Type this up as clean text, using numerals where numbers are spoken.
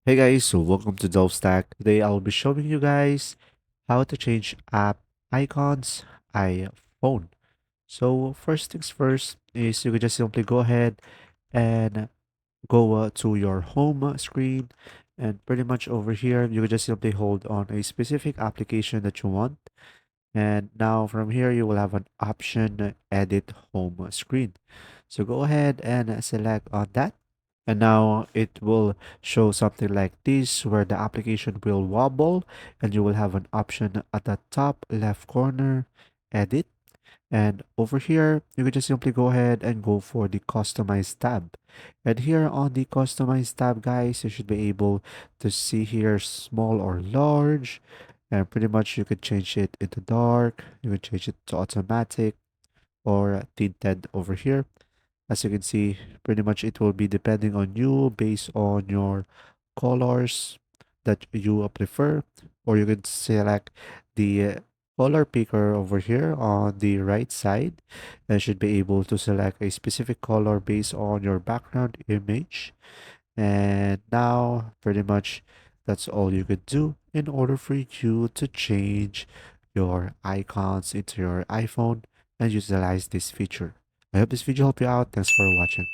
Hey guys, so welcome to Stack. Today I'll be showing you guys how to change app icons iPhone. So first things first is you can just simply go ahead and go to your home screen, and pretty much over here you can just simply hold on a specific application that you want, and now from here you will have an option edit home screen. So go ahead and select on that, and now it will show something like this where the application will wobble, and you will have an option at the top left corner, edit. And over here, you can just simply go ahead and go for the customize tab. And here on the customize tab, guys, you should be able to see here small or large. And pretty much you could change it into dark, you can change it to automatic or tinted over here. As you can see, pretty much it will be depending on you based on your colors that you prefer, or you can select the color picker over here on the right side and should be able to select a specific color based on your background image. And now pretty much that's all you could do in order for you to change your icons into your iPhone and utilize this feature. I hope this video helped you out. Thanks for watching.